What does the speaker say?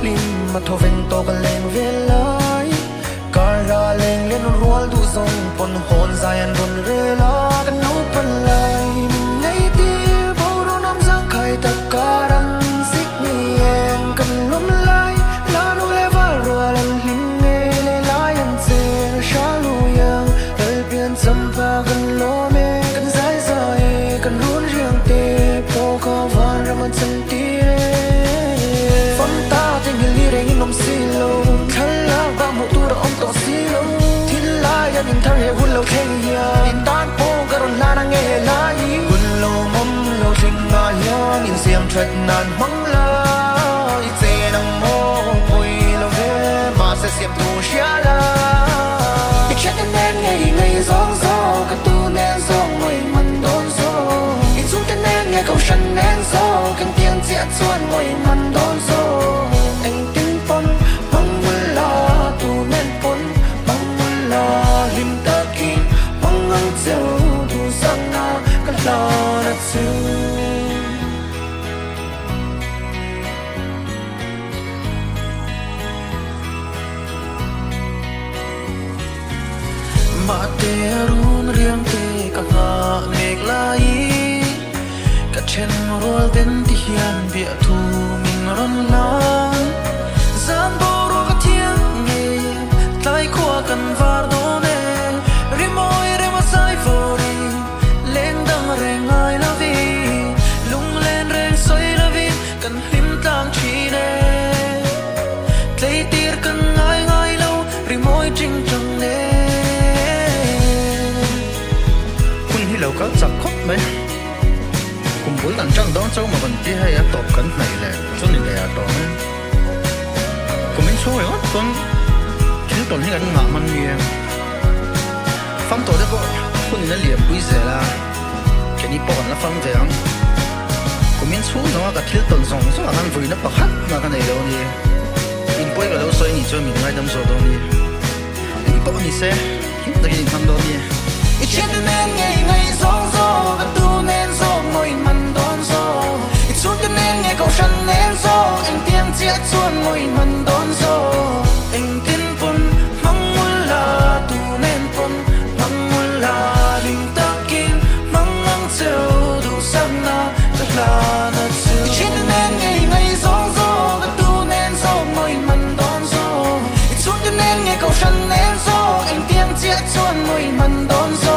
lim mà thô vinh tô cả lên về lại cả ra lên lên ruột du sông pon hồn dài anh run rê la cái nấu pan lại ngày tia bao đồ năm giang khai tất cả đằng xích mi em cần lom lại la nô lê va rùa lần lim nghe lê lại anh sẽ xa lu yang đời biển sâm pha gần lô mê cần dài dài cần run riêng tê po có van ra mặt chân tia phong ta tình hình ly đến nông xí lâu khăn lá và một tu đã ông tỏ xí lâu thiên lai ya nhìn thang hệ hun lâu khen ya nhìn tan po cả đồn la đang nghe la ý hun lâu mâm lâu trình ngài ya nhìn xem trật nàn mắng la ít dễ năng mô mùi lâu về mà sẽ xem tu xia la ít chết nên ngày gió gió cả tu nên gió ngồi mình đón gió ít xuống nên nghe câu sân nên gió càng tiếng giết xuân ngồi mình đón gió anh tin phong bằng mưa la tu nên pon bằng mưa la lim ta kin bằng ngang dẻo tu sang na cả la đất xưa mà te run riang te ka nga mek lai ka chen rol den ti hian bia thu min ron lan zan bo ro ka thiang nge tlai khwa kan var do ne ri moi re ma sai fori leng dang re ngai la vi lung len reng soi la vi kan him tang chi ne tlai tir kan ngai lo ri moi ching chang ne lâu có chặt khóc mấy cùng buổi lần trăng đón châu mà mình chỉ hay ở tổ cẩn này là số này là tổ cùng mình số rồi hết con chỉ tổ như là ngã man miệng phong tổ đấy bộ con này liền bây giờ là cái này bọn nó phong thế không cùng mình số nó cả thiếu tuần sống số là ăn vui nó bạc hết mà cái này đâu đi mình bây giờ đâu xoay nhỉ cho mình ngay đâm số đâu đi mình bọn mình sẽ chúng ta cái gì thăm đâu đi ít chết nên ngày gió gió và tu nên gió ngồi mình đón gió ít xuống nên nghe câu sân nên gió anh tiếng chết xuân ngồi mình đón gió anh tin pon mong muốn là tu nên pon mong muốn là linh ta kim mong ngang dẻo đủ sang na rất là nát dẻo ít chết nên ngày gió gió và tu nên gió ngồi mình đón gió ít xuống nên nghe câu sân nên gió anh tiếng chết xuân ngồi mình đón gió